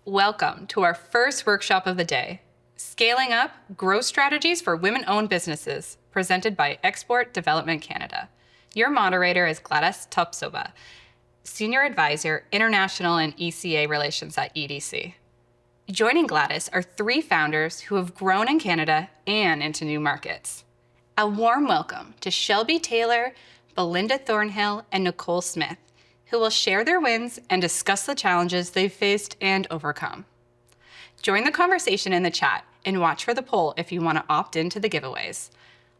Welcome to our first workshop of the day, Scaling Up Growth Strategies for Women-Owned Businesses, presented by Export Development Canada. Your moderator is Gwladys Tapsoba, Senior Advisor, International and ECA Relations at EDC. Joining Gwladys are three founders who have grown in Canada and into new markets. A warm welcome to Shelby Taylor, Belinda Thornhill, and Nicole Smith, who will share their wins and discuss the challenges they've faced and overcome. Join the conversation in the chat and watch for the poll if you want to opt into the giveaways.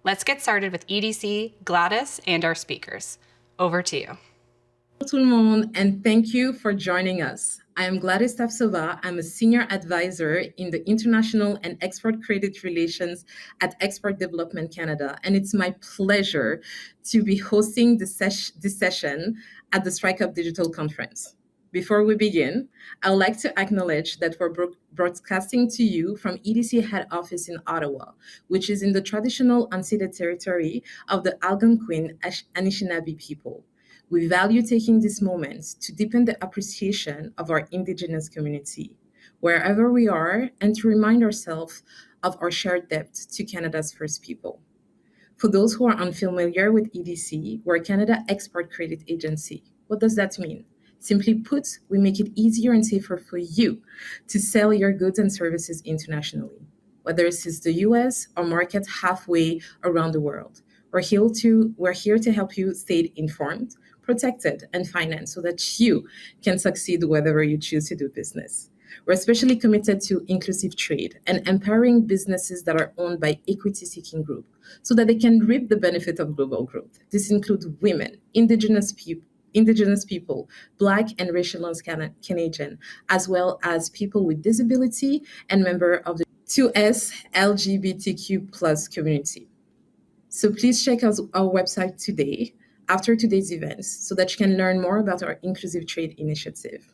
Let's get started with EDC, Gwladys, and our speakers. Over to you. Hello tout le monde, and thank you for joining us. I am Gwladys Tapsoba. I'm a Senior Advisor in the International and Export Credit Relations at Export Development Canada, and it's my pleasure to be hosting this session at the StrikeUp Digital Conference. Before we begin, I would like to acknowledge that we're broadcasting to you from EDC head office in Ottawa, which is in the traditional unceded territory of the Algonquin Anishinaabe people. We value taking this moment to deepen the appreciation of our Indigenous community, wherever we are, and to remind ourselves of our shared debt to Canada's First People. For those who are unfamiliar with EDC, we're Canada Export Credit Agency. What does that mean? Simply put, we make it easier and safer for you to sell your goods and services internationally, whether this is the US or markets halfway around the world. We're here to help you stay informed, protected, and financed so that you can succeed wherever you choose to do business. We're especially committed to inclusive trade and empowering businesses that are owned by equity-seeking groups so that they can reap the benefit of global growth. This includes women, Indigenous people, Black and racialized Canadian, as well as people with disability and members of the 2S LGBTQ plus community. So please check out our website today, after today's events, so that you can learn more about our inclusive trade initiative.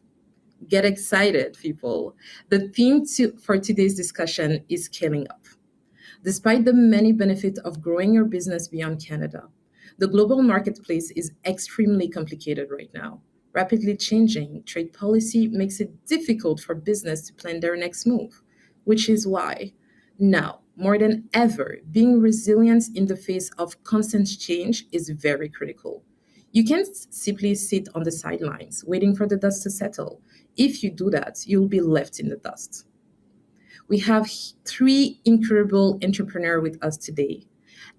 Get excited, people. The theme for today's discussion is scaling up. Despite the many benefits of growing your business beyond Canada, the global marketplace is extremely complicated right now. Rapidly changing trade policy makes it difficult for business to plan their next move, which is why now, more than ever, being resilient in the face of constant change is very critical. You can't simply sit on the sidelines waiting for the dust to settle. If you do that, you'll be left in the dust. We have three incredible entrepreneurs with us today,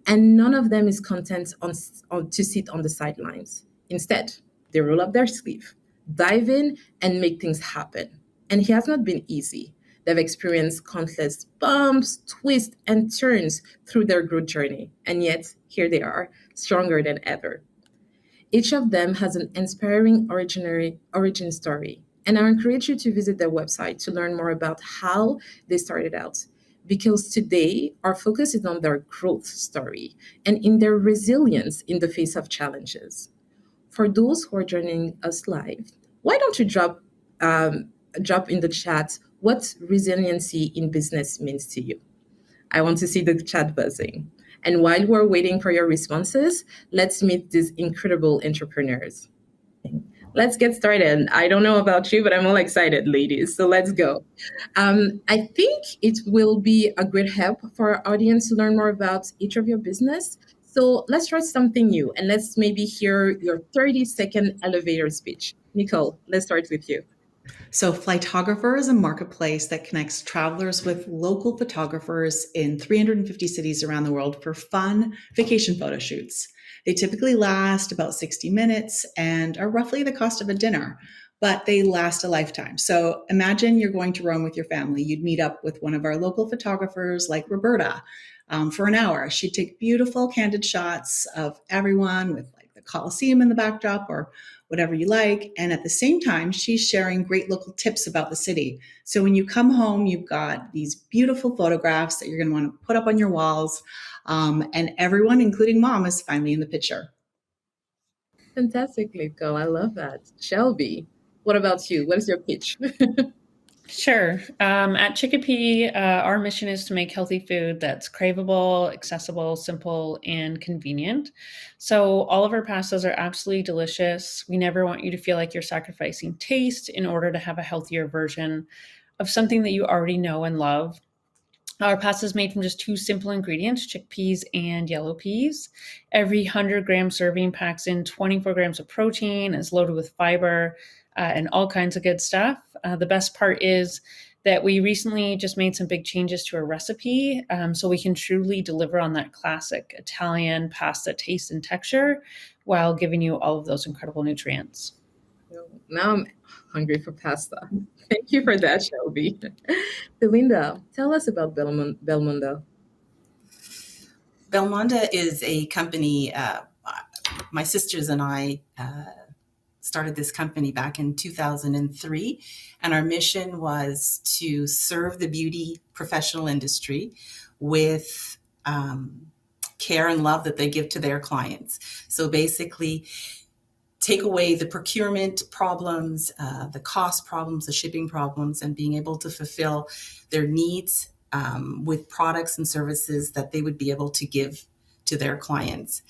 and none of them is content to sit on the sidelines. Instead, they roll up their sleeve, dive in, and make things happen. And it has not been easy. They've experienced countless bumps, twists, and turns through their growth journey, and yet here they are, stronger than ever. Each of them has an inspiring origin story, and I encourage you to visit their website to learn more about how they started out, because today our focus is on their growth story and in their resilience in the face of challenges. For those who are joining us live, why don't you drop in the chat what resiliency in business means to you? I want to see the chat buzzing. And while we're waiting for your responses, let's meet these incredible entrepreneurs. Let's get started. I don't know about you, but I'm all excited, ladies. So let's go. I think it will be a great help for our audience to learn more about each of your business. So let's try something new, and let's maybe hear your 30-second elevator speech. Nicole, let's start with you. So Flytographer is a marketplace that connects travelers with local photographers in 350 cities around the world for fun vacation photo shoots. They typically last about 60 minutes and are roughly the cost of a dinner, but they last a lifetime. So imagine you're going to Rome with your family. You'd meet up with one of our local photographers like Roberta for an hour. She'd take beautiful candid shots of everyone with like the Colosseum in the backdrop or whatever you like. And at the same time, she's sharing great local tips about the city. So when you come home, you've got these beautiful photographs that you're going to want to put up on your walls. And everyone, including mom, is finally in the picture. Fantastic, Nicole. I love that. Shelby, what about you? What is your pitch? Sure. At Chickapea, our mission is to make healthy food that's craveable, accessible, simple, and convenient. So all of our pastas are absolutely delicious. We never want you to feel like you're sacrificing taste in order to have a healthier version. of something that you already know and love. Our pasta is made from just 2 simple ingredients, chickpeas and yellow peas. Every 100-gram serving packs in 24 grams of protein, is loaded with fiber, and all kinds of good stuff. The best part is that we recently just made some big changes to our recipe, so we can truly deliver on that classic Italian pasta taste and texture while giving you all of those incredible nutrients. Now I'm hungry for pasta. Thank you for that, Shelby. Belinda, tell us about Belmonda. Belmonda is a company, my sisters and I started this company back in 2003, and our mission was to serve the beauty professional industry with care and love that they give to their clients. So basically, take away the procurement problems, the cost problems, the shipping problems, and being able to fulfill their needs with products and services that they would be able to give to their clients.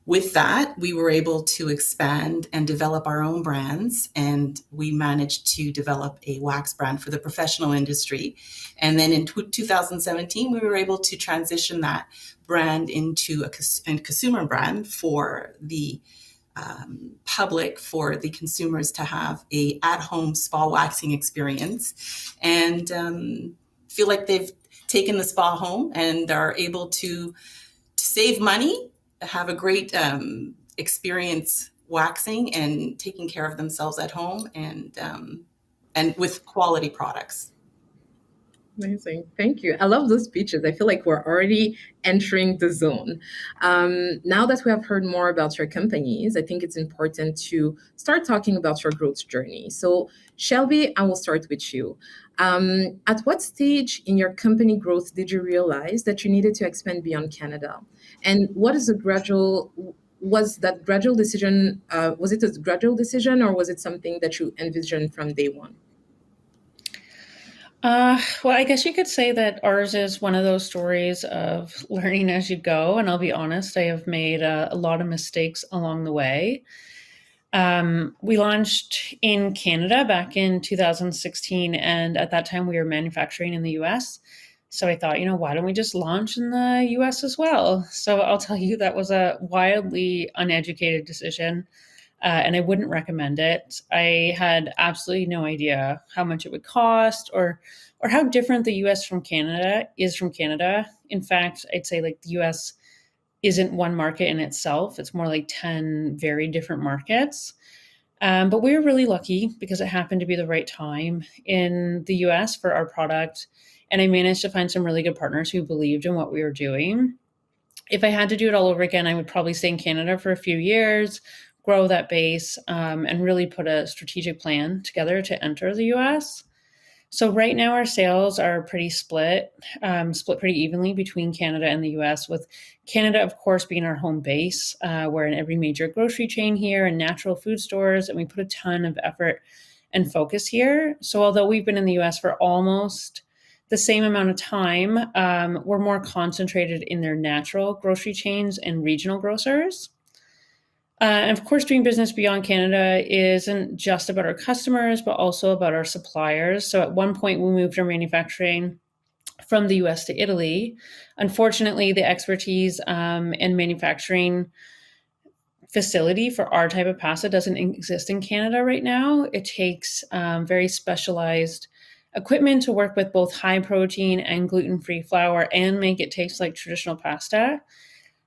With that, we were able to expand and develop our own brands, and we managed to develop a wax brand for the professional industry. And then in 2017, we were able to transition that brand into a consumer brand for the public, for the consumers to have a at-home spa waxing experience, and feel like they've taken the spa home and are able to save money, have a great experience waxing and taking care of themselves at home, and with quality products. Amazing. Thank you. I love those speeches. I feel like we're already entering the zone. Now that we have heard more about your companies, I think it's important to start talking about your growth journey. So, Shelby, I will start with you. At what stage in your company growth did you realize that you needed to expand beyond Canada? And what is was that gradual decision, was it a gradual decision, or was it something that you envisioned from day one? Well, I guess you could say that ours is one of those stories of learning as you go. And I'll be honest, I have made a lot of mistakes along the way. We launched in Canada back in 2016, and at that time we were manufacturing in the US. So I thought, why don't we just launch in the US as well? So I'll tell you, that was a wildly uneducated decision. And I wouldn't recommend it. I had absolutely no idea how much it would cost or how different the US from Canada is from Canada. In fact, I'd say like the US isn't one market in itself. It's more like 10 very different markets. But we were really lucky because it happened to be the right time in the US for our product. And I managed to find some really good partners who believed in what we were doing. If I had to do it all over again, I would probably stay in Canada for a few years, grow that base, and really put a strategic plan together to enter the US. So right now our sales are pretty split pretty evenly between Canada and the US, with Canada, of course, being our home base. We're in every major grocery chain here and natural food stores, and we put a ton of effort and focus here. So although we've been in the US for almost the same amount of time, we're more concentrated in their natural grocery chains and regional grocers. And of course, doing business beyond Canada isn't just about our customers, but also about our suppliers. So at one point, we moved our manufacturing from the US to Italy. Unfortunately, the expertise and manufacturing facility for our type of pasta doesn't exist in Canada right now. It takes very specialized equipment to work with both high protein and gluten-free flour and make it taste like traditional pasta.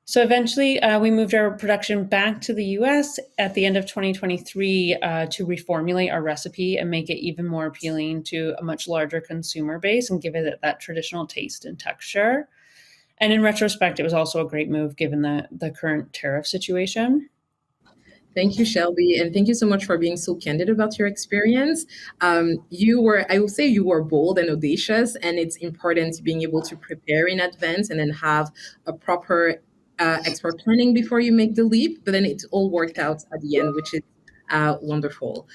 So eventually, we moved our production back to the US at the end of 2023 to reformulate our recipe and make it even more appealing to a much larger consumer base and give it that traditional taste and texture. And in retrospect, it was also a great move given the current tariff situation. Thank you, Shelby, and thank you so much for being so candid about your experience. I would say you were bold and audacious, and it's important being able to prepare in advance and then have a proper export planning before you make the leap, but then it all worked out at the end, which is wonderful.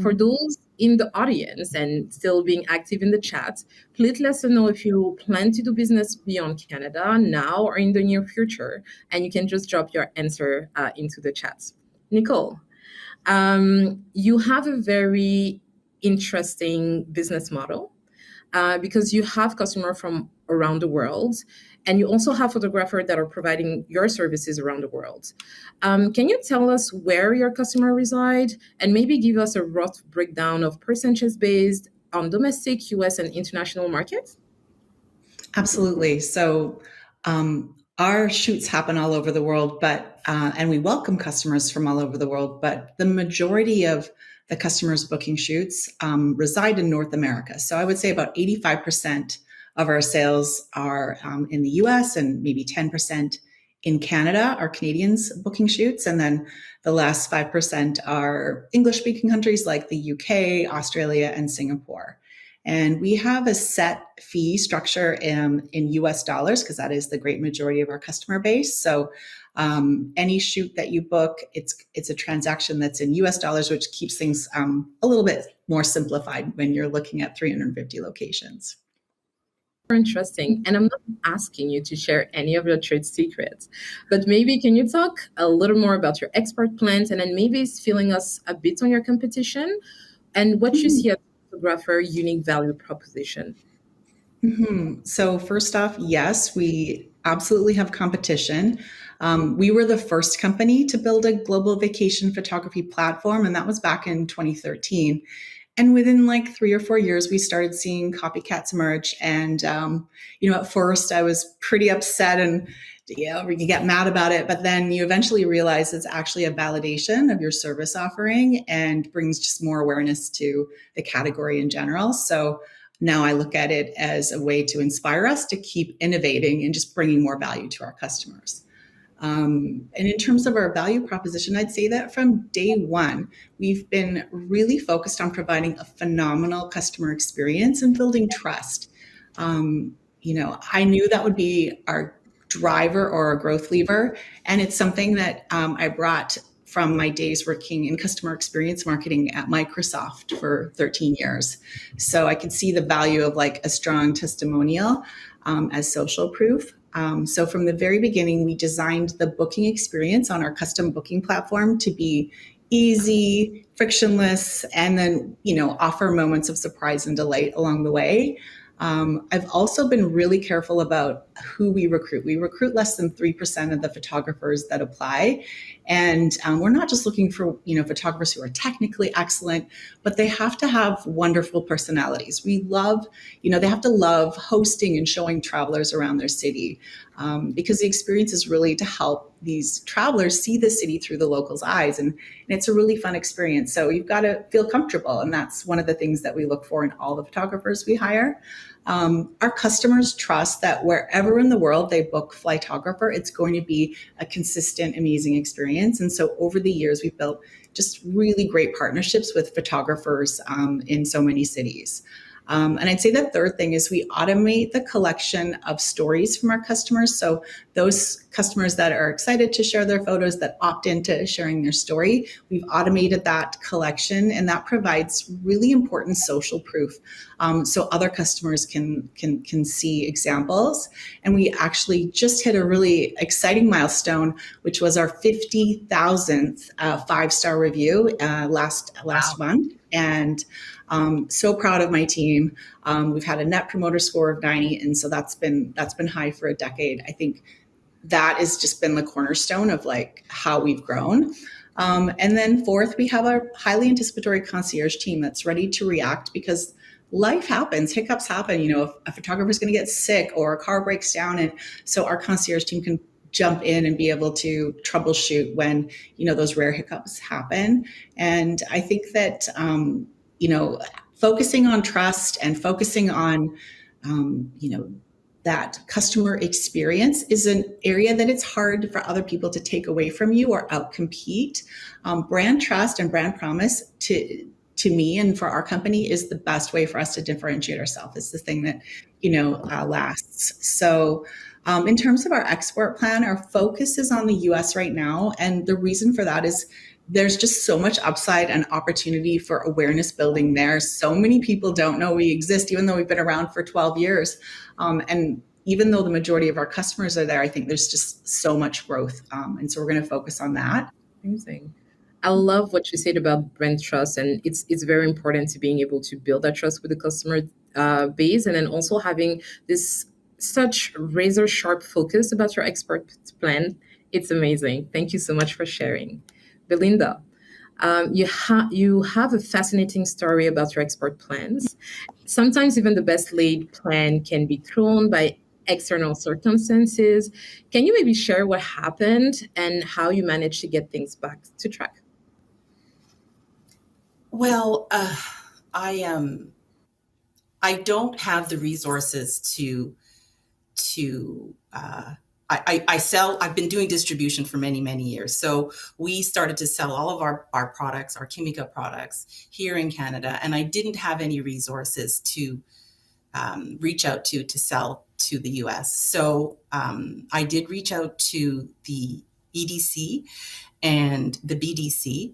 For those in the audience and still being active in the chat, please let us know if you plan to do business beyond Canada now or in the near future, and you can just drop your answer into the chat. Nicole, you have a very interesting business model because you have customers from around the world, and you also have photographers that are providing your services around the world. Can you tell us where your customers reside and maybe give us a rough breakdown of percentages based on domestic, US, and international markets? Absolutely. So our shoots happen all over the world, but and we welcome customers from all over the world, but the majority of the customers booking shoots reside in North America. So I would say about 85% of our sales are in the US and maybe 10% in Canada are Canadians booking shoots. And then the last 5% are English-speaking countries like the UK, Australia, and Singapore. And we have a set fee structure in US dollars because that is the great majority of our customer base. So any shoot that you book, it's a transaction that's in US dollars, which keeps things a little bit more simplified when you're looking at 350 locations. Interesting. And I'm not asking you to share any of your trade secrets, but maybe can you talk a little more about your export plans and then maybe filling us a bit on your competition and what you see as a photographer unique value proposition? So first off, yes, we absolutely have competition. We were the first company to build a global vacation photography platform, and that was back in 2013. And within like 3 or 4 years, we started seeing copycats emerge. And, at first I was pretty upset and, you get mad about it. But then you eventually realize it's actually a validation of your service offering and brings just more awareness to the category in general. So now I look at it as a way to inspire us to keep innovating and just bringing more value to our customers. And in terms of our value proposition, I'd say that from day one, we've been really focused on providing a phenomenal customer experience and building trust. I knew that would be our driver or a growth lever. And it's something that I brought from my days working in customer experience marketing at Microsoft for 13 years. So I could see the value of like a strong testimonial as social proof. So from the very beginning, we designed the booking experience on our custom booking platform to be easy, frictionless, and then, offer moments of surprise and delight along the way. I've also been really careful about who we recruit. We recruit less than 3% of the photographers that apply. And we're not just looking for, photographers who are technically excellent, but they have to have wonderful personalities. We love, they have to love hosting and showing travelers around their city because the experience is really to help these travelers see the city through the locals' eyes. And it's a really fun experience. So you've got to feel comfortable. And that's one of the things that we look for in all the photographers we hire. Our customers trust that wherever in the world they book Flytographer, it's going to be a consistent, amazing experience. And so over the years, we've built just really great partnerships with photographers in so many cities. And I'd say the third thing is we automate the collection of stories from our customers. So those customers that are excited to share their photos, that opt into sharing their story, we've automated that collection, and that provides really important social proof. So other customers can see examples. And we actually just hit a really exciting milestone, which was our 50,000th 5-star review last month. And so proud of my team. We've had a net promoter score of 90, and so that's been high for a decade. I think that has just been the cornerstone of like how we've grown. And then fourth, we have a highly anticipatory concierge team that's ready to react because life happens, hiccups happen. If a photographer is going to get sick or a car breaks down, and so our concierge team can jump in and be able to troubleshoot when those rare hiccups happen. And I think that focusing on trust and focusing on, that customer experience is an area that it's hard for other people to take away from you or outcompete. Brand trust and brand promise to me and for our company is the best way for us to differentiate ourselves. It's the thing that, lasts. So in terms of our export plan, our focus is on the US right now. And the reason for that is there's just so much upside and opportunity for awareness building there. So many people don't know we exist, even though we've been around for 12 years. And even though the majority of our customers are there, I think there's just so much growth. And so we're going to focus on that. Amazing. I love what you said about brand trust, and it's very important to being able to build that trust with the customer base, and then also having this such razor sharp focus about your export plan. It's amazing. Thank you so much for sharing, Belinda. You have a fascinating story about your export plans. Sometimes even the best laid plan can be thrown by external circumstances. Can you maybe share what happened and how you managed to get things back to track? Well, I don't have the resources to I sell. I've been doing distribution for many years. So we started to sell all of our products, our Chickapea products here in Canada, and I didn't have any resources to reach out to sell to the US. So I did reach out to the EDC and the BDC,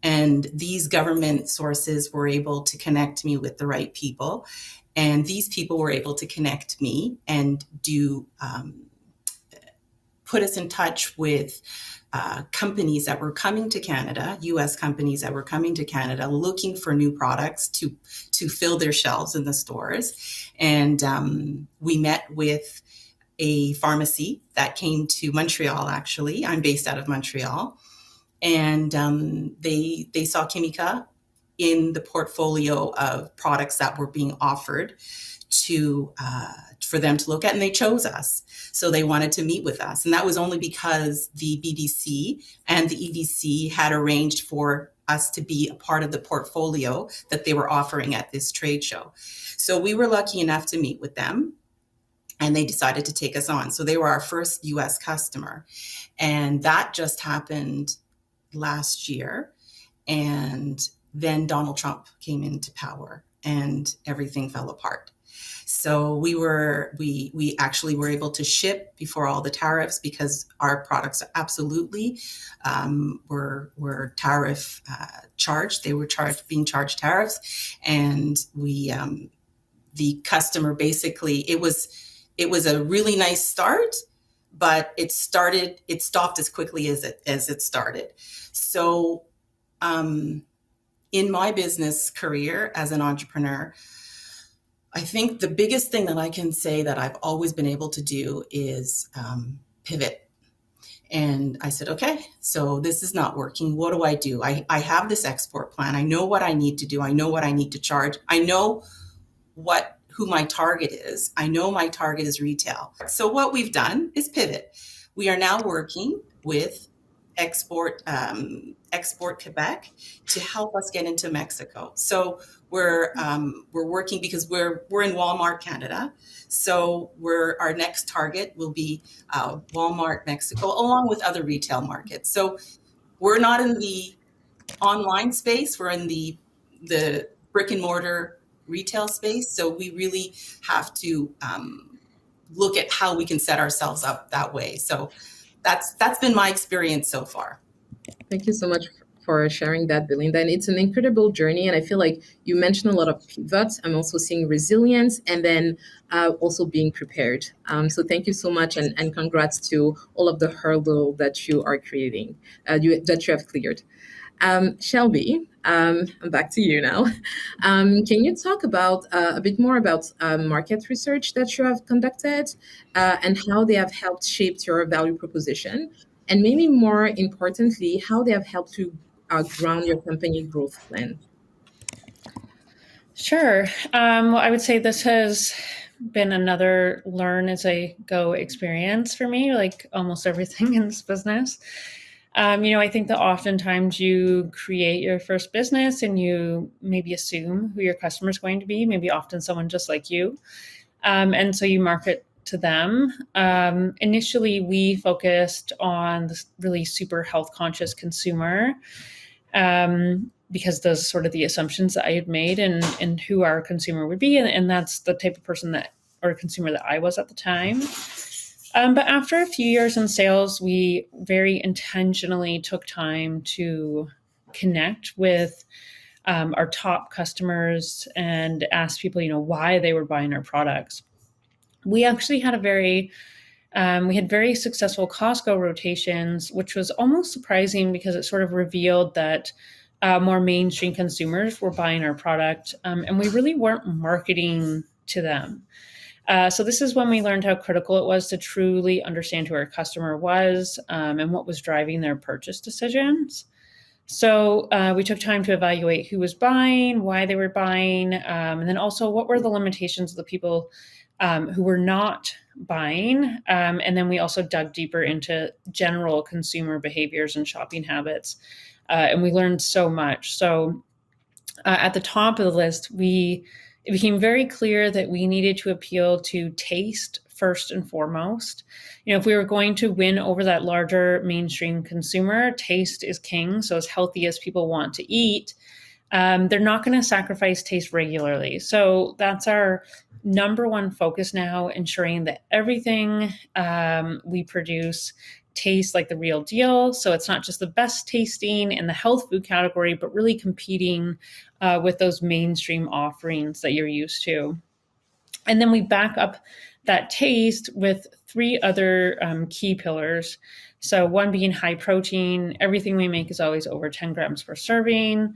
and these government sources were able to connect me with the right people. And these people were able to connect me and put us in touch with companies that were coming to Canada, US companies that were coming to Canada looking for new products to fill their shelves in the stores. And we met with a pharmacy that came to Montreal, actually. I'm based out of Montreal. And they saw Chickapea in the portfolio of products that were being offered for them to look at, and they chose us. So they wanted to meet with us. And that was only because the BDC and the EDC had arranged for us to be a part of the portfolio that they were offering at this trade show. So we were lucky enough to meet with them, and they decided to take us on. So they were our first US customer. And that just happened last year. And then Donald Trump came into power and everything fell apart. So we actually were able to ship before all the tariffs, because our products absolutely were tariff charged. They were being charged tariffs, and the customer basically, it was a really nice start, but it stopped as quickly as it started. So in my business career as an entrepreneur, I think the biggest thing that I can say that I've always been able to do is pivot. And I said, okay, so this is not working. What do? I have this export plan. I know what I need to do. I know what I need to charge. I know who my target is. I know my target is retail. So what we've done is pivot. We are now working with Export Quebec to help us get into Mexico. So we're working, because we're in Walmart Canada. So our next target will be Walmart Mexico, along with other retail markets. So we're not in the online space. We're in the brick and mortar retail space. So we really have to look at how we can set ourselves up that way. So that's been my experience so far. Thank you so much for sharing that, Belinda. And it's an incredible journey. And I feel like you mentioned a lot of pivots. I'm also seeing resilience, and then also being prepared. So thank you so much, and congrats to all of the hurdle that you are creating, that you have cleared. Shelby, I'm back to you now. Can you talk about a bit more about market research that you have conducted and how they have helped shape your value proposition? And maybe more importantly, how they have helped to ground your company growth plan? Sure. Well, I would say this has been another learn as I go experience for me, like almost everything in this business. I think that oftentimes you create your first business and you maybe assume who your customer is going to be, maybe often someone just like you. And so you market to them. Initially, we focused on this really super health conscious consumer, because those are sort of the assumptions that I had made and who our consumer would be. And that's the type of person or consumer that I was at the time. But after a few years in sales, we very intentionally took time to connect with our top customers and ask people, why they were buying our products. We actually had a very We had very successful Costco rotations, which was almost surprising because it sort of revealed that more mainstream consumers were buying our product, and we really weren't marketing to them. So this is when we learned how critical it was to truly understand who our customer was, and what was driving their purchase decisions. So we took time to evaluate who was buying, why they were buying, and then also what were the limitations of the people who were not buying. And then we also dug deeper into general consumer behaviors and shopping habits. And we learned so much. So at the top of the list, it became very clear that we needed to appeal to taste first and foremost. If we were going to win over that larger mainstream consumer, taste is king. So as healthy as people want to eat, they're not going to sacrifice taste regularly. So that's our number one focus now, ensuring that everything we produce tastes like the real deal. So it's not just the best tasting in the health food category, but really competing with those mainstream offerings that you're used to. And then we back up that taste with 3 other key pillars. So one being high protein. Everything we make is always over 10 grams per serving.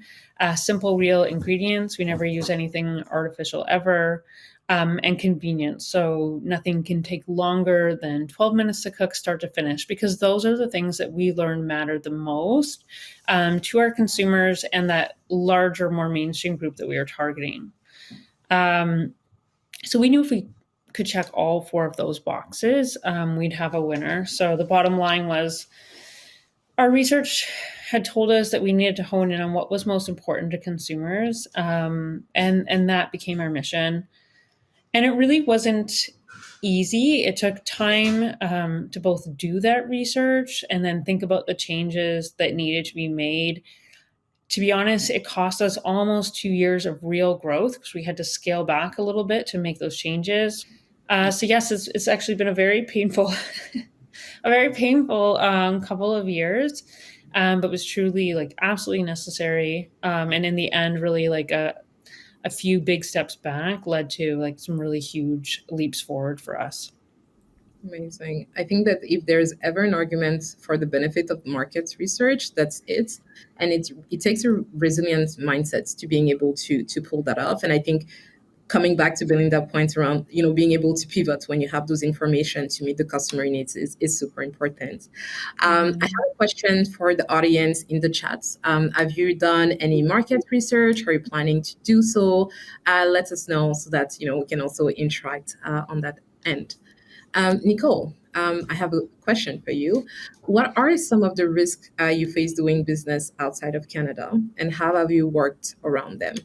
Simple, real ingredients. We never use anything artificial ever. And convenience. So nothing can take longer than 12 minutes to cook start to finish, because those are the things that we learn matter the most to our consumers and that larger, more mainstream group that we are targeting. So we knew if we could check all 4 of those boxes, we'd have a winner. So the bottom line was our research had told us that we needed to hone in on what was most important to consumers, and that became our mission. And it really wasn't easy. It took time to both do that research and then think about the changes that needed to be made. To be honest, it cost us almost 2 years of real growth because we had to scale back a little bit to make those changes. So yes, it's actually been a very painful, couple of years, but was truly like absolutely necessary. And in the end, really like a few big steps back led to like some really huge leaps forward for us. Amazing. I think that if there's ever an argument for the benefit of market research, that's it. And it takes a resilient mindset to being able to pull that off. And I think coming back to Belinda's point around, being able to pivot when you have those information to meet the customer needs is super important. I have a question for the audience in the chat. Have you done any market research? Are you planning to do so? Let us know so that, we can also interact on that end. Nicole, I have a question for you. What are some of the risks you face doing business outside of Canada, and how have you worked around them?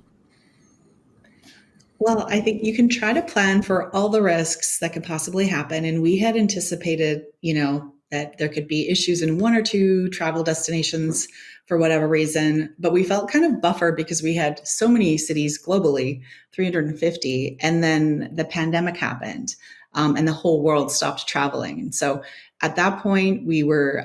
Well, I think you can try to plan for all the risks that could possibly happen. And we had anticipated, that there could be issues in 1 or 2 travel destinations for whatever reason, but we felt kind of buffered because we had so many cities globally, 350, and then the pandemic happened, and the whole world stopped traveling. And so at that point, we were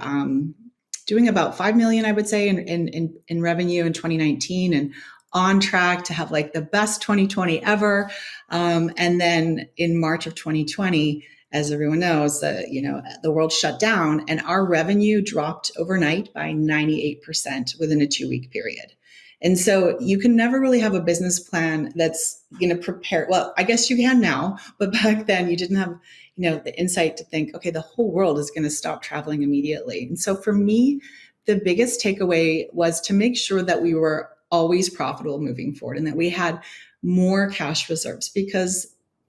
doing about 5 million, I would say, in revenue in 2019, and on track to have like the best 2020 ever. And then in March of 2020, as everyone knows, the world shut down and our revenue dropped overnight by 98% within a 2-week period. And so you can never really have a business plan that's going to prepare. Well, I guess you can now, but back then you didn't have, the insight to think, okay, the whole world is going to stop traveling immediately. And so for me, the biggest takeaway was to make sure that we were always profitable moving forward and that we had more cash reserves, because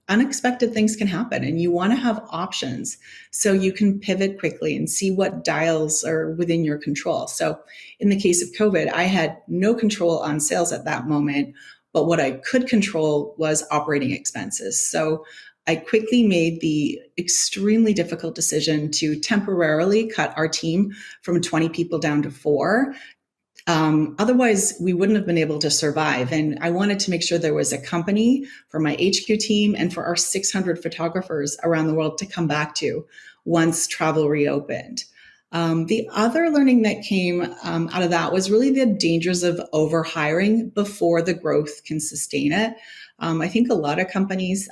unexpected things can happen and you want to have options so you can pivot quickly and see what dials are within your control. So in the case of COVID, I had no control on sales at that moment, but what I could control was operating expenses. So I quickly made the extremely difficult decision to temporarily cut our team from 20 people down to 4. Otherwise, we wouldn't have been able to survive. And I wanted to make sure there was a company for my HQ team and for our 600 photographers around the world to come back to once travel reopened. The other learning that came out of that was really the dangers of overhiring before the growth can sustain it. I think a lot of companies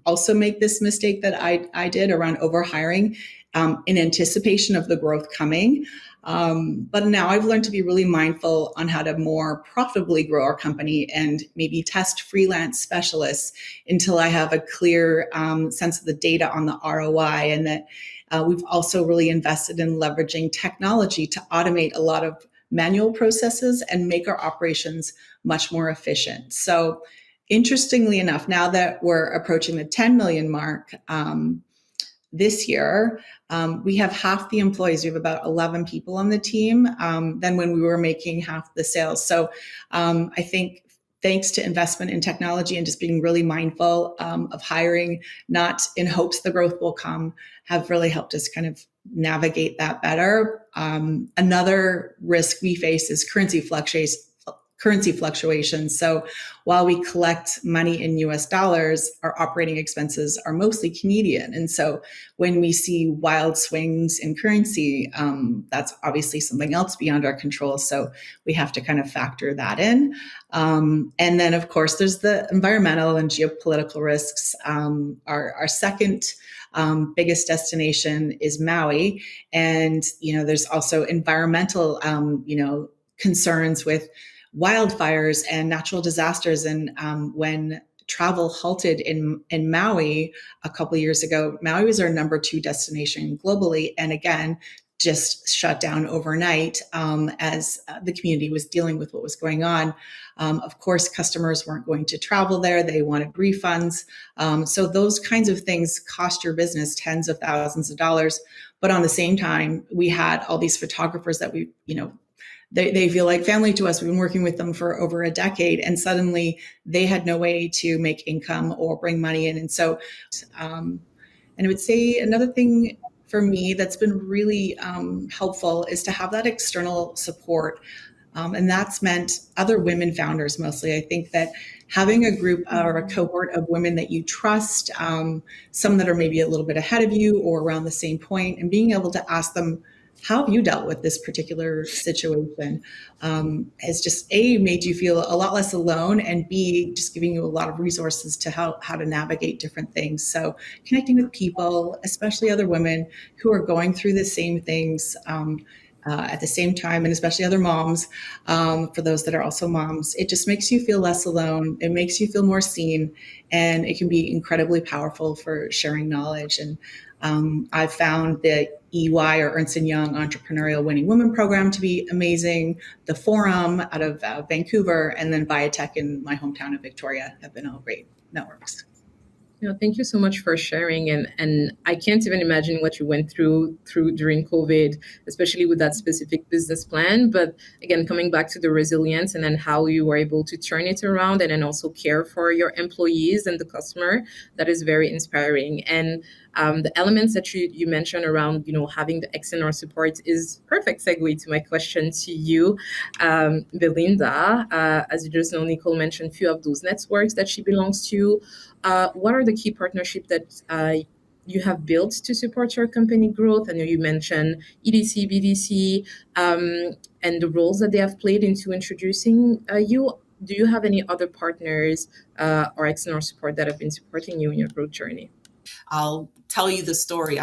also make this mistake that I did around overhiring in anticipation of the growth coming. But now I've learned to be really mindful on how to more profitably grow our company and maybe test freelance specialists until I have a clear sense of the data on the ROI. And that we've also really invested in leveraging technology to automate a lot of manual processes and make our operations much more efficient. So interestingly enough, now that we're approaching the 10 million mark, this year, we have half the employees. We have about 11 people on the team than when we were making half the sales. So I think thanks to investment in technology and just being really mindful of hiring, not in hopes the growth will come, have really helped us kind of navigate that better. Another risk we face is currency fluctuations. So while we collect money in US dollars, our operating expenses are mostly Canadian. And so when we see wild swings in currency, that's obviously something else beyond our control. So we have to kind of factor that in. And then, of course, there's the environmental and geopolitical risks. Our second biggest destination is Maui. And, there's also environmental, concerns with wildfires and natural disasters. And when travel halted in Maui a couple of years ago, Maui was our number 2 destination globally. And again, just shut down overnight as the community was dealing with what was going on. Of course, customers weren't going to travel there. They wanted refunds. So those kinds of things cost your business tens of thousands of dollars. But on the same time, we had all these photographers that they feel like family to us. We've been working with them for over a decade, and suddenly they had no way to make income or bring money in. And so, and I would say another thing for me that's been really helpful is to have that external support. And that's meant other women founders mostly. I think that having a group or a cohort of women that you trust, some that are maybe a little bit ahead of you or around the same point, and being able to ask them, how have you dealt with this particular situation? Has just A, made you feel a lot less alone, and B, just giving you a lot of resources to how to navigate different things. So connecting with people, especially other women who are going through the same things at the same time, and especially other moms, for those that are also moms, it just makes you feel less alone. It makes you feel more seen, and it can be incredibly powerful for sharing knowledge. And I've found the EY or Ernst & Young Entrepreneurial Winning Women program to be amazing. The Forum out of Vancouver, and then Biotech in my hometown of Victoria have been all great networks. Thank you so much for sharing. And I can't even imagine what you went through during COVID, especially with that specific business plan. But again, coming back to the resilience and then how you were able to turn it around and then also care for your employees and the customer, that is very inspiring. And the elements that you mentioned around, having the external support is perfect segue to my question to you, Belinda. As you just know, Nicole mentioned a few of those networks that she belongs to. What are the key partnerships that you have built to support your company growth? I know you mentioned EDC, BDC, and the roles that they have played into introducing you. Do you have any other partners or external support that have been supporting you in your growth journey? I'll tell you the story.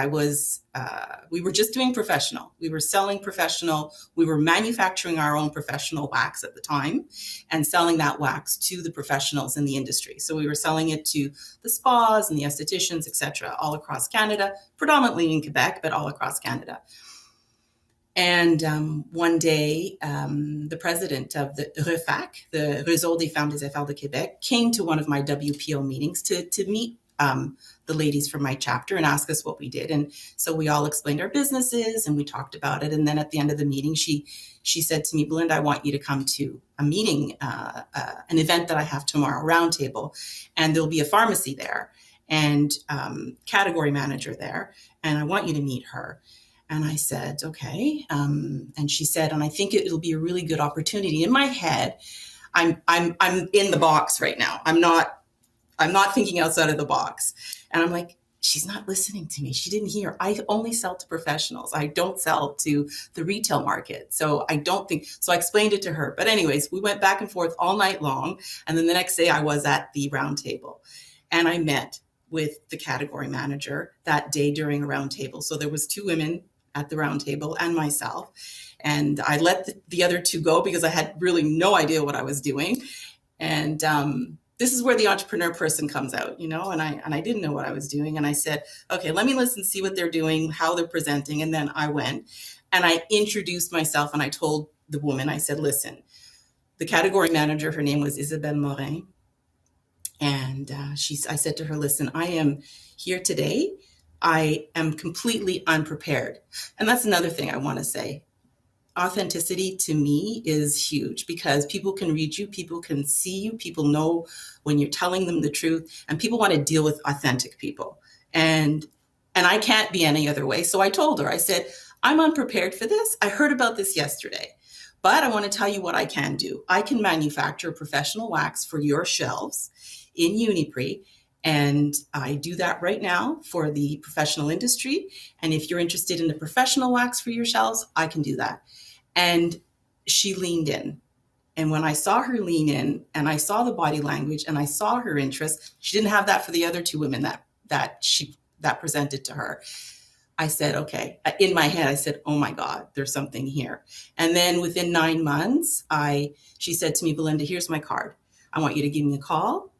We were just doing professional. We were selling professional. We were manufacturing our own professional wax at the time and selling that wax to the professionals in the industry. So we were selling it to the spas and the estheticians, et cetera, all across Canada, predominantly in Quebec, but all across Canada. And one day, the president of the REFAC, the Réseau des Femmes des Affaires de Québec, came to one of my WPO meetings to meet the ladies from my chapter and ask us what we did. And so we all explained our businesses and we talked about it. And then at the end of the meeting, she said to me, Belinda, I want you to come to a meeting, an event that I have tomorrow, roundtable, and there'll be a pharmacy there and category manager there. And I want you to meet her. And I said, okay. And she said, and I think it'll be a really good opportunity. In my head, I'm in the box right now. I'm not thinking outside of the box. And I'm like, she's not listening to me. She didn't hear. I only sell to professionals. I don't sell to the retail market. So I don't think, so I explained it to her. But anyways, we went back and forth all night long. And then the next day I was at the round table and I met with the category manager that day during a round table. So there was 2 women at the round table and myself. And I let the other 2 go because I had really no idea what I was doing. And this is where the entrepreneur person comes out, and I didn't know what I was doing. And I said, okay, let me listen, see what they're doing, how they're presenting. And then I went and I introduced myself and I told the woman, I said, listen, the category manager, her name was Isabelle Morin. And I said to her, listen, I am here today. I am completely unprepared. And that's another thing I want to say. Authenticity to me is huge because people can read you, people can see you, people know when you're telling them the truth, and people want to deal with authentic people. And I can't be any other way. So I told her, I said, I'm unprepared for this. I heard about this yesterday, but I want to tell you what I can do. I can manufacture professional wax for your shelves in Uniprix. And I do that right now for the professional industry. And if you're interested in a professional wax for your shelves, I can do that. And she leaned in. And when I saw her lean in and I saw the body language and I saw her interest, she didn't have that for the other 2 women that presented to her. I said, okay, in my head, I said, oh my God, there's something here. And then within 9 months, she said to me, Belinda, here's my card. I want you to give me a call.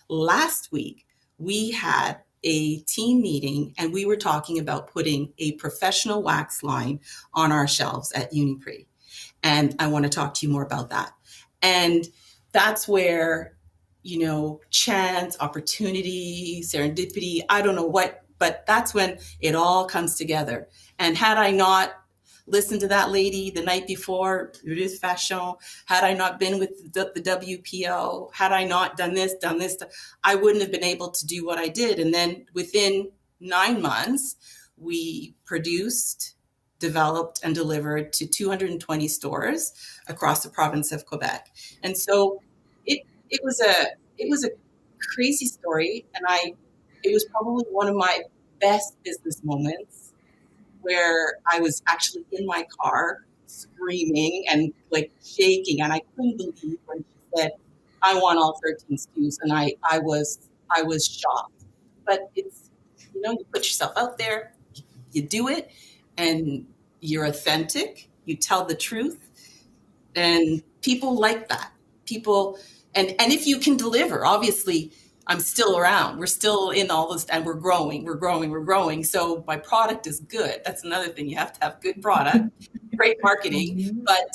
Last week, we had a team meeting and we were talking about putting a professional wax line on our shelves at Uniprix. And I want to talk to you more about that. And that's where, chance, opportunity, serendipity, I don't know what, but that's when it all comes together. And had I not listened to that lady the night before, Ruth Fashion, had I not been with the WPO, had I not done this, I wouldn't have been able to do what I did. And then within 9 months, we produced, developed, and delivered to 220 stores across the province of Quebec. And so it was a crazy story, and it was probably one of my best business moments, where I was actually in my car screaming and like shaking. And I couldn't believe when she said, I want all 13 SKUs. And I was shocked. But it's, you put yourself out there, you do it, and you're authentic, you tell the truth, and people like that. And if you can deliver, obviously, I'm still around. We're still in all this, and we're growing. So my product is good. That's another thing. You have to have good product, great marketing, but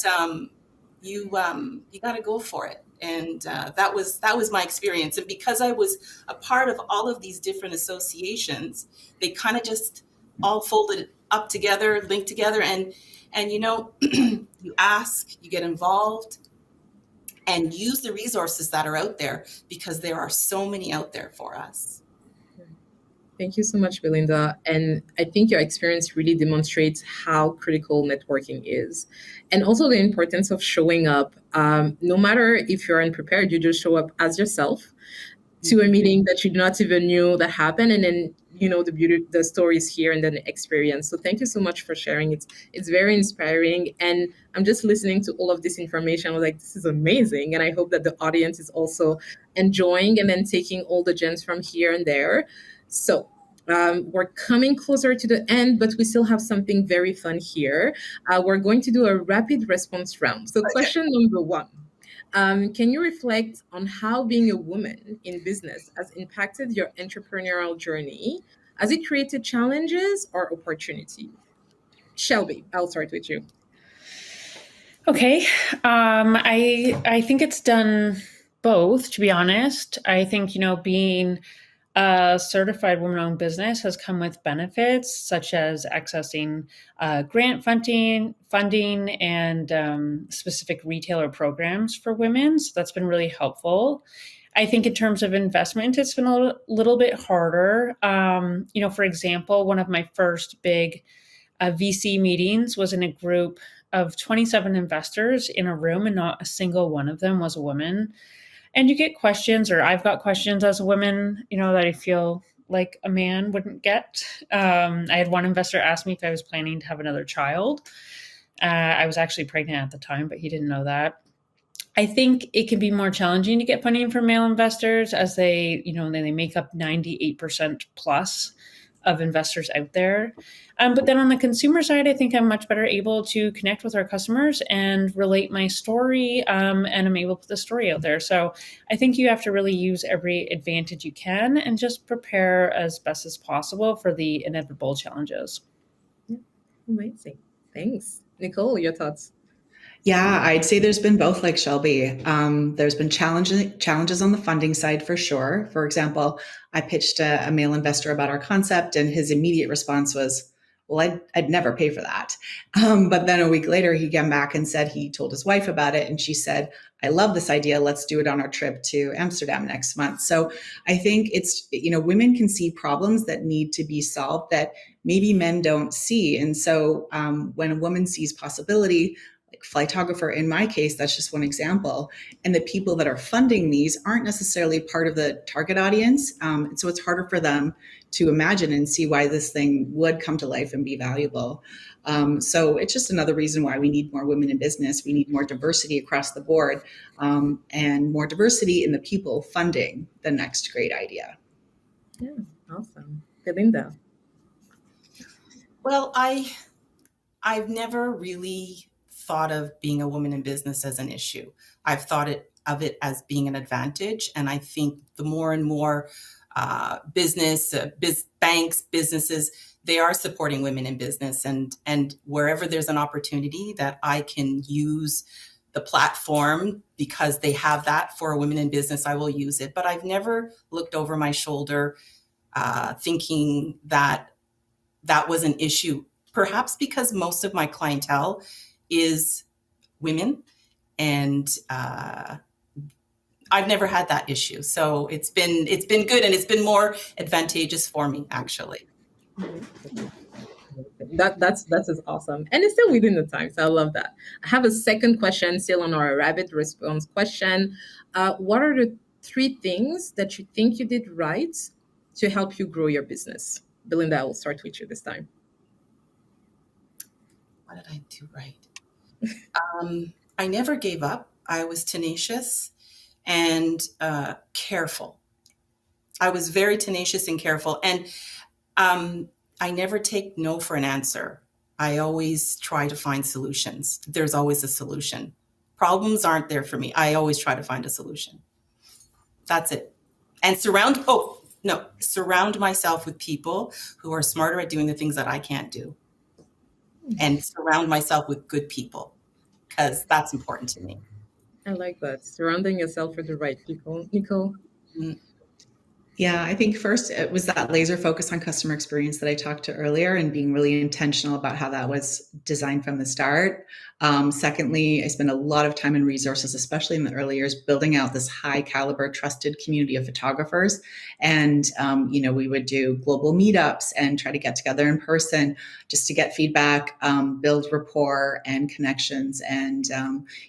you got to go for it. And that was my experience. And because I was a part of all of these different associations, they kind of just all folded up together, linked together. And you ask, you get involved, and use the resources that are out there, because there are so many out there for us. Thank you so much, Belinda. And I think your experience really demonstrates how critical networking is. And also the importance of showing up. No matter if you're unprepared, you just show up as yourself to a meeting that you not even knew that happened. And then, the stories here and then the experience. So thank you so much for sharing. It's very inspiring. And I'm just listening to all of this information. I was like, this is amazing. And I hope that the audience is also enjoying and then taking all the gems from here and there. So we're coming closer to the end, but we still have something very fun here. We're going to do a rapid response round. So question number 1. Can you reflect on how being a woman in business has impacted your entrepreneurial journey? Has it created challenges or opportunities? Shelby, I'll start with you. Okay. I think it's done both, to be honest. I think, being a certified woman-owned business has come with benefits such as accessing grant funding and specific retailer programs for women. So that's been really helpful. I think in terms of investment, it's been a little bit harder. For example, one of my first big VC meetings was in a group of 27 investors in a room, and not a single one of them was a woman. And you get questions, or I've got questions as a woman, that I feel like a man wouldn't get. I had one investor ask me if I was planning to have another child. I was actually pregnant at the time, but he didn't know that. I think it can be more challenging to get funding from male investors, as they make up 98% plus of investors out there. But then on the consumer side, I think I'm much better able to connect with our customers and relate my story, and I'm able to put the story out there. So I think you have to really use every advantage you can and just prepare as best as possible for the inevitable challenges. Amazing. Thanks. Nicole, your thoughts? Yeah, I'd say there's been both, like Shelby. There's been challenges on the funding side for sure. For example, I pitched a male investor about our concept, and his immediate response was, well, I'd never pay for that. But then a week later, he came back and said he told his wife about it, and she said, I love this idea. Let's do it on our trip to Amsterdam next month. So I think it's, women can see problems that need to be solved that maybe men don't see. And so when a woman sees possibility, like Flytographer, in my case, that's just one example. And the people that are funding these aren't necessarily part of the target audience. And so it's harder for them to imagine and see why this thing would come to life and be valuable. So it's just another reason why we need more women in business. We need more diversity across the board, and more diversity in the people funding the next great idea. Yeah, awesome. Belinda? Well, I've never really thought of being a woman in business as an issue. I've thought of it as being an advantage. And I think the more and more banks, businesses, they are supporting women in business. And wherever there's an opportunity that I can use the platform because they have that for a women in business, I will use it. But I've never looked over my shoulder thinking that was an issue, perhaps because most of my clientele is women, and I've never had that issue. So it's been good, and it's been more advantageous for me, actually. That's awesome, and it's still within the time, so I love that. I have a second question, still on our rapid response question. What are the 3 things that you think you did right to help you grow your business? Belinda, I will start with you this time. What did I do right? I never gave up. I was tenacious and careful. I was very tenacious and careful. And I never take no for an answer. I always try to find solutions. There's always a solution. Problems aren't there for me. I always try to find a solution. That's it. And surround myself with people who are smarter at doing the things that I can't do. And surround myself with good people, because that's important to me. I like that. Surrounding yourself with the right people. Nicole? Yeah, I think first it was that laser focus on customer experience that I talked to earlier, and being really intentional about how that was designed from the start. Secondly, I spent a lot of time and resources, especially in the early years, building out this high caliber, trusted community of photographers. And, we would do global meetups and try to get together in person just to get feedback, build rapport and connections. And,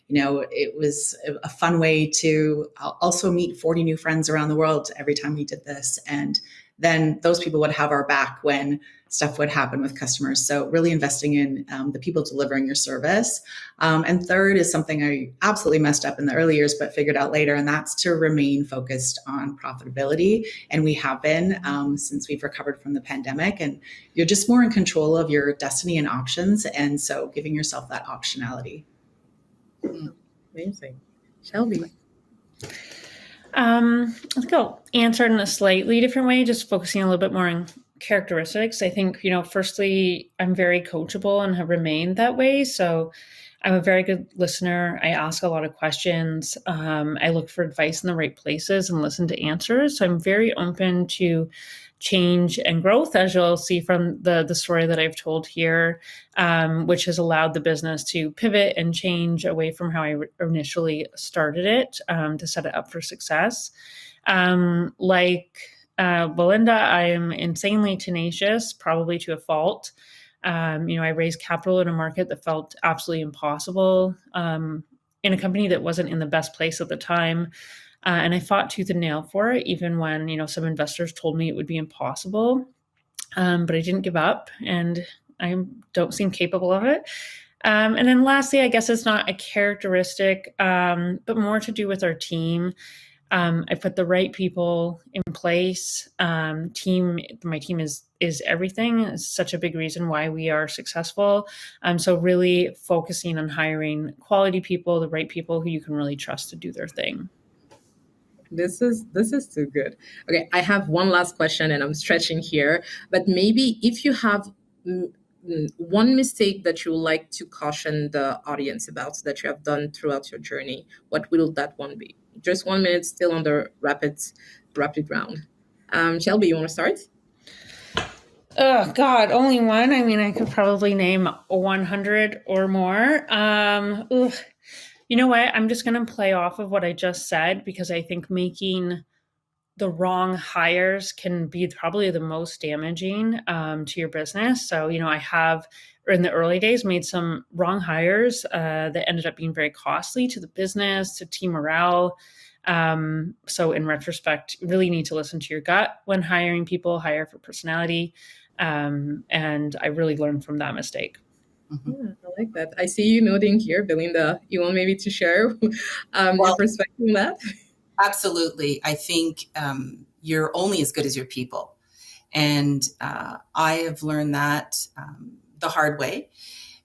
it was a fun way to also meet 40 new friends around the world every time we did this. And then those people would have our back when stuff would happen with customers. So really investing in the people delivering your service. And third is something I absolutely messed up in the early years, but figured out later, and that's to remain focused on profitability. And we have been since we've recovered from the pandemic, and you're just more in control of your destiny and options. And so giving yourself that optionality. Amazing. Shelby? I think I'll answer it in a slightly different way, just focusing a little bit more on characteristics. I think, firstly, I'm very coachable and have remained that way. So I'm a very good listener. I ask a lot of questions. I look for advice in the right places and listen to answers. So I'm very open to change and growth, as you'll see from the story that I've told here, which has allowed the business to pivot and change away from how I initially started it, to set it up for success. Like Belinda, I am insanely tenacious, probably to a fault. I raised capital in a market that felt absolutely impossible, in a company that wasn't in the best place at the time. And I fought tooth and nail for it, even when, some investors told me it would be impossible. But I didn't give up, and I don't seem capable of it. And then lastly, I guess it's not a characteristic, but more to do with our team. I put the right people in place. My team is everything. It's such a big reason why we are successful. So really focusing on hiring quality people, the right people who you can really trust to do their thing. This is too good. Okay, I have one last question, and I'm stretching here, but maybe if you have one mistake that you would like to caution the audience about that you have done throughout your journey, what will that one be? Just 1 minute, still on the rapid round. Shelby, you want to start? Oh God, only one. I mean, I could probably name 100 or more. You know what? I'm just going to play off of what I just said, because I think making the wrong hires can be probably the most damaging to your business. So, I have in the early days made some wrong hires that ended up being very costly to the business, to team morale. So in retrospect, you really need to listen to your gut when hiring people, hire for personality. And I really learned from that mistake. Yeah, I like that. I see you nodding here, Belinda. You want maybe to share your perspective on that? Absolutely. I think you're only as good as your people. And I have learned that the hard way.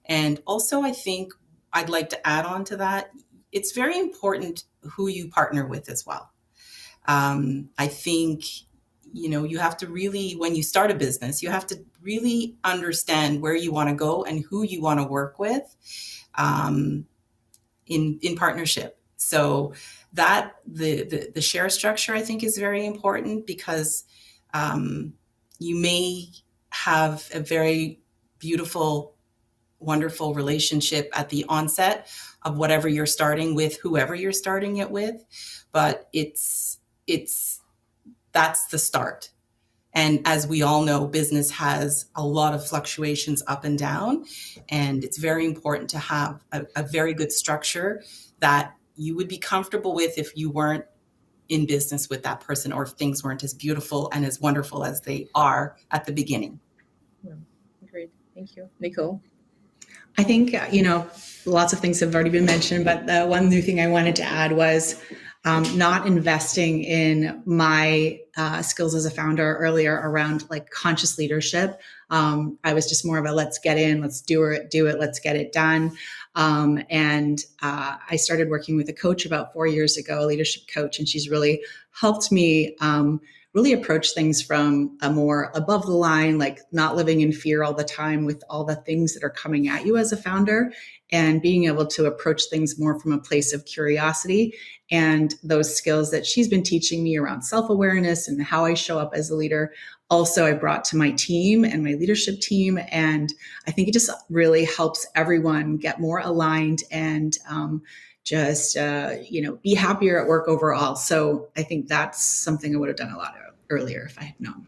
And also, I think I'd like to add on to that. It's very important who you partner with as well. I think, you have to really, when you start a business, you have to really understand where you want to go and who you want to work with in partnership. So that the share structure, I think, is very important, because you may have a very beautiful, wonderful relationship at the onset of whatever you're starting with, whoever you're starting it with, but that's the start. And as we all know, business has a lot of fluctuations up and down, and it's very important to have a very good structure that you would be comfortable with if you weren't in business with that person, or if things weren't as beautiful and as wonderful as they are at the beginning. Yeah, great. Thank you. Nicole? I think, lots of things have already been mentioned, but the one new thing I wanted to add was not investing in my skills as a founder earlier around conscious leadership. I was just more of a let's get in, let's do it, let's get it done. And I started working with a coach about 4 years ago, a leadership coach, and she's really helped me really approach things from a more above the line, not living in fear all the time with all the things that are coming at you as a founder, and being able to approach things more from a place of curiosity. And those skills that she's been teaching me around self-awareness and how I show up as a leader, also I brought to my team and my leadership team. And I think it just really helps everyone get more aligned and be happier at work overall. So I think that's something I would have done a lot earlier if I had known.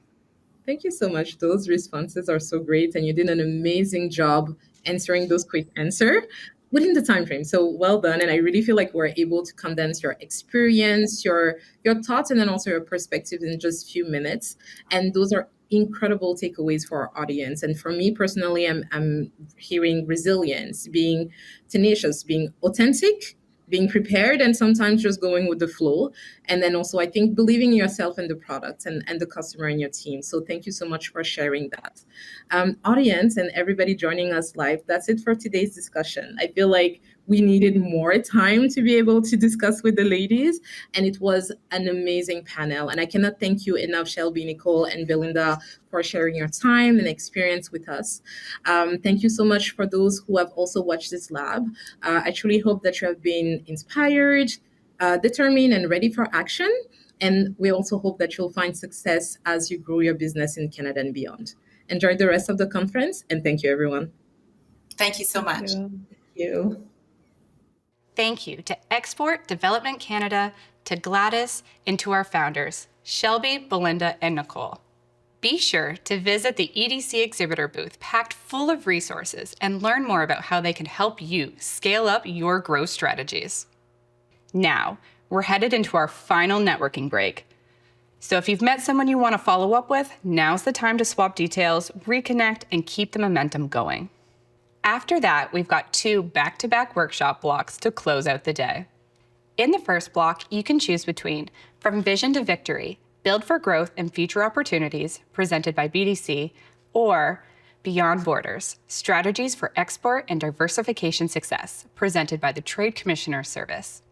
Thank you so much. Those responses are so great, and you did an amazing job answering those quick answers within the time frame. So well done. And I really feel like we're able to condense your experience, your thoughts, and then also your perspectives in just a few minutes. And those are incredible takeaways for our audience. And for me personally, I'm hearing resilience, being tenacious, being authentic, being prepared, and sometimes just going with the flow. And then also, I think, believing in yourself and the product and the customer and your team. So thank you so much for sharing that. Audience and everybody joining us live, that's it for today's discussion. I feel like we needed more time to be able to discuss with the ladies, and it was an amazing panel. And I cannot thank you enough, Shelby, Nicole, and Belinda, for sharing your time and experience with us. Thank you so much for those who have also watched this lab. I truly hope that you have been inspired, determined, and ready for action. And we also hope that you'll find success as you grow your business in Canada and beyond. Enjoy the rest of the conference, and thank you, everyone. Thank you so much. Thank you. Thank you to Export Development Canada, to Gwladys, and to our founders, Shelby, Belinda, and Nicole. Be sure to visit the EDC exhibitor booth, packed full of resources, and learn more about how they can help you scale up your growth strategies. Now, we're headed into our final networking break. So if you've met someone you want to follow up with, now's the time to swap details, reconnect, and keep the momentum going. After that, we've got 2 back-to-back workshop blocks to close out the day. In the first block, you can choose between From Vision to Victory, Build for Growth and Future Opportunities, presented by BDC, or Beyond Borders, Strategies for Export and Diversification Success, presented by the Trade Commissioner Service.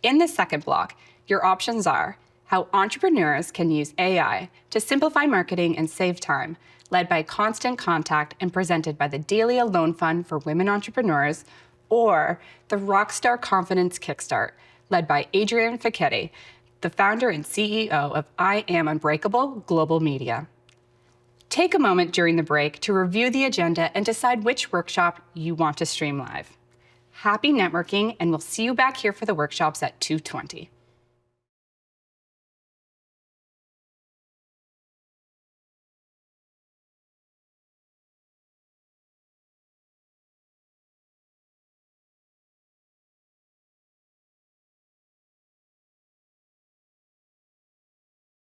In the second block, your options are How Entrepreneurs Can Use AI to Simplify Marketing and Save Time, led by Constant Contact and presented by the Delia Loan Fund for Women Entrepreneurs, or the Rockstar Confidence Kickstart, led by Adrienne Facchetti, the founder and CEO of I Am Unbreakable Global Media. Take a moment during the break to review the agenda and decide which workshop you want to stream live. Happy networking, and we'll see you back here for the workshops at 2:20.